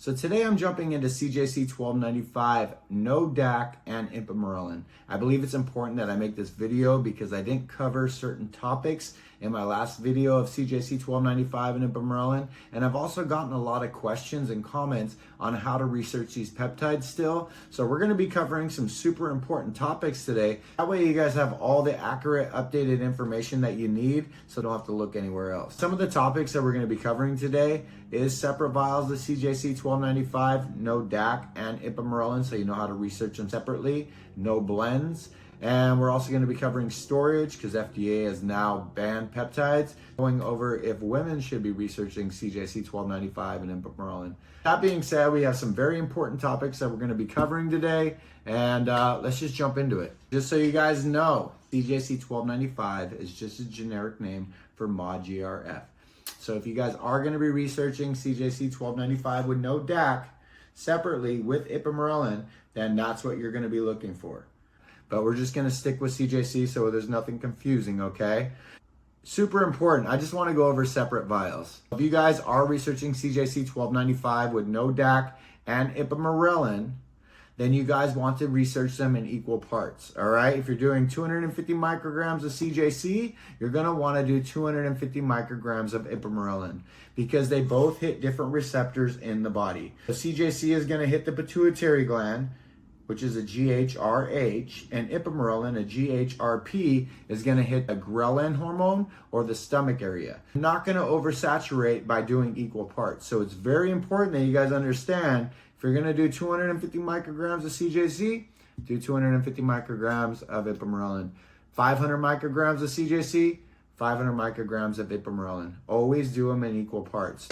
So today I'm jumping into CJC 1295, no DAC, and ipamorelin. I believe it's important that I make this video because I didn't cover certain topics in my last video of CJC 1295 and ipamorelin, and I've also gotten a lot of questions and comments on how to research these peptides still. So we're going to be covering some super important topics today. That way you guys have all the accurate, updated information that you need, so don't have to look anywhere else. Some of the topics that we're going to be covering today is separate vials of CJC 1295, no DAC, and ipamorelin, so you know how to research them separately, no blends. And we're also going to be covering storage because FDA has now banned peptides, going over if women should be researching CJC 1295 and ipamorelin. That being said, we have some very important topics that we're going to be covering today, and let's just jump into it. Just so you guys know, CJC 1295 is just a generic name for MOD-GRF. So if you guys are going to be researching CJC 1295 with no DAC separately with ipamorelin, then that's what you're going to be looking for. But we're just going to stick with CJC so there's nothing confusing, okay? Super important. I just want to go over separate vials. If you guys are researching CJC 1295 with no DAC and ipamorelin, then you guys want to research them in equal parts, all right? If you're doing 250 micrograms of CJC, you're going to want to do 250 micrograms of ipamorelin because they both hit different receptors in the body. The CJC is going to hit the pituitary gland, which is a GHRH, and ipamorelin, a GHRP, is going to hit a ghrelin hormone or the stomach area. I'm not going to oversaturate by doing equal parts. So it's very important that you guys understand, if you're going to do 250 micrograms of CJC, do 250 micrograms of ipamorelin. 500 micrograms of CJC, 500 micrograms of ipamorelin. Always do them in equal parts.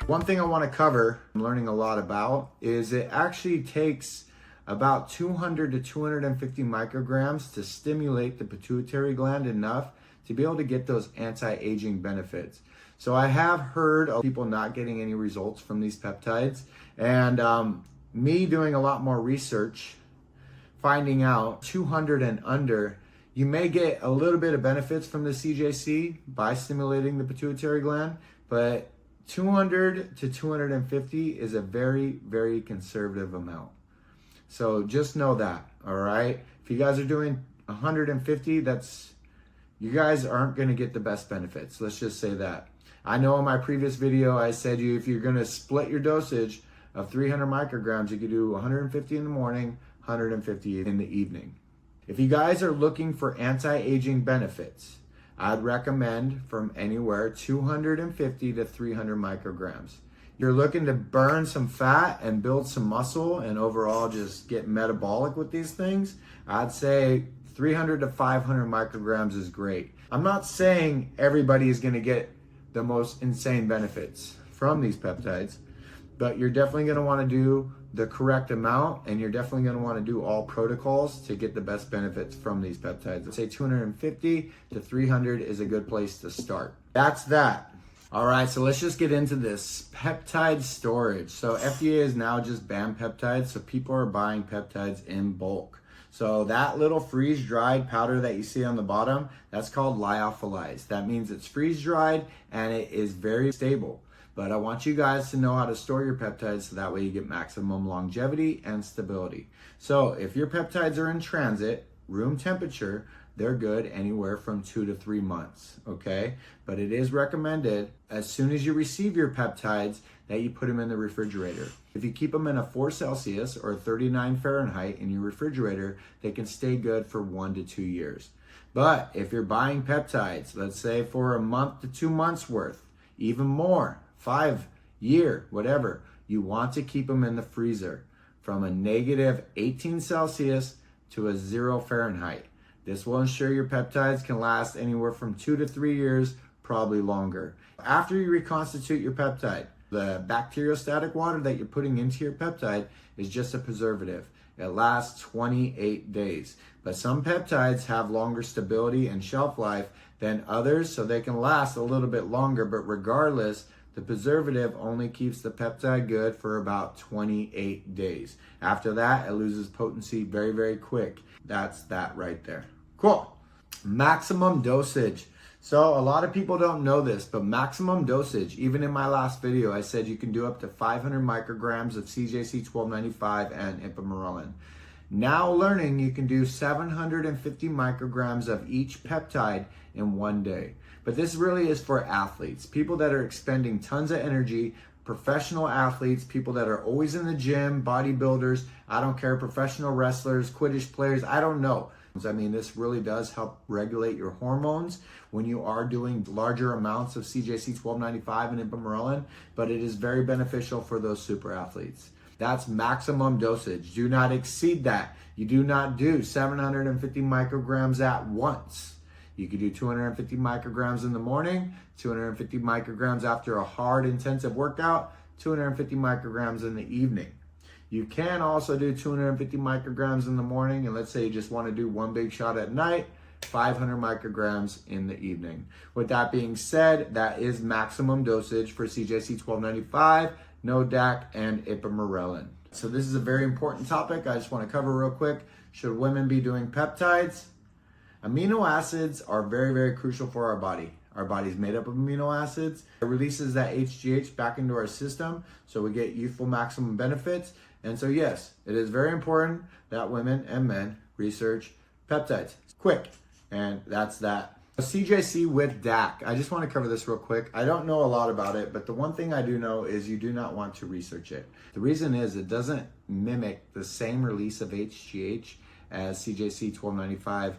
One thing I want to cover, I'm learning a lot about, is it actually takes about 200 to 250 micrograms to stimulate the pituitary gland enough to be able to get those anti-aging benefits. So I have heard of people not getting any results from these peptides, and me doing a lot more research, finding out 200 and under, you may get a little bit of benefits from the CJC by stimulating the pituitary gland, but 200 to 250 is a very, very conservative amount. So just know that, all right? If you guys are doing 150, you guys aren't going to get the best benefits. Let's just say that. I know in my previous video, I said if you're going to split your dosage of 300 micrograms, you could do 150 in the morning, 150 in the evening. If you guys are looking for anti-aging benefits, I'd recommend from anywhere 250 to 300 micrograms. You're looking to burn some fat and build some muscle and overall just get metabolic with these things, I'd say 300 to 500 micrograms is great. I'm not saying everybody is going to get the most insane benefits from these peptides, but you're definitely going to want to do the correct amount, and you're definitely going to want to do all protocols to get the best benefits from these peptides. I'd say 250 to 300 is a good place to start. That's that. All right, so let's just get into this peptide storage. So FDA has now just banned peptides, so people are buying peptides in bulk. So that little freeze-dried powder that you see on the bottom, that's called lyophilized. That means it's freeze-dried and it is very stable. But I want you guys to know how to store your peptides so that way you get maximum longevity and stability. So if your peptides are in transit, room temperature, they're good anywhere from 2 to 3 months, okay? But it is recommended as soon as you receive your peptides that you put them in the refrigerator. If you keep them in a 4 Celsius or 39 Fahrenheit in your refrigerator, they can stay good for 1 to 2 years. But if you're buying peptides, let's say for a month to 2 months worth, even more, 5 year, whatever, you want to keep them in the freezer from a negative 18 Celsius to a 0 Fahrenheit. This will ensure your peptides can last anywhere from 2 to 3 years, probably longer. After you reconstitute your peptide, the bacteriostatic water that you're putting into your peptide is just a preservative. It lasts 28 days. But some peptides have longer stability and shelf life than others, so they can last a little bit longer, but regardless, the preservative only keeps the peptide good for about 28 days. After that, it loses potency very, very quick. That's that right there. Cool. Maximum dosage. So a lot of people don't know this, but maximum dosage, even in my last video, I said you can do up to 500 micrograms of CJC 1295 and ipamorelin. Now learning you can do 750 micrograms of each peptide in one day. But this really is for athletes, people that are expending tons of energy, professional athletes, people that are always in the gym, bodybuilders, I don't care, professional wrestlers, Quidditch players, I don't know. I mean, this really does help regulate your hormones when you are doing larger amounts of CJC 1295 and ipamorelin, but it is very beneficial for those super athletes. That's maximum dosage. Do not exceed that. You do not do 750 micrograms at once. You could do 250 micrograms in the morning, 250 micrograms after a hard, intensive workout, 250 micrograms in the evening. You can also do 250 micrograms in the morning, and let's say you just want to do one big shot at night, 500 micrograms in the evening. With that being said, that is maximum dosage for CJC 1295, NODAC, and ipamorelin. So this is a very important topic I just want to cover real quick. Should women be doing peptides? Amino acids are very, very crucial for our body. Our body's made up of amino acids. It releases that HGH back into our system, so we get youthful maximum benefits. And so yes, it is very important that women and men research peptides. Quick, and that's that. CJC with DAC. I just want to cover this real quick. I don't know a lot about it, but the one thing I do know is you do not want to research it. The reason is it doesn't mimic the same release of HGH as CJC 1295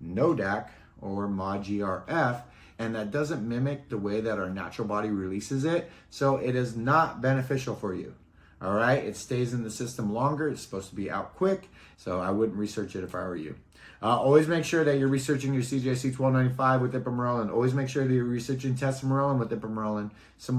NODAC or MOD-GRF, and that doesn't mimic the way that our natural body releases it, so it is not beneficial for you. All right, it stays in the system longer. It's supposed to be out quick, so I wouldn't research it if I were you. Always make sure that you're researching your CJC 1295 with ipamorelin. Always make sure that you're researching tesamorelin with ipamorelin. Some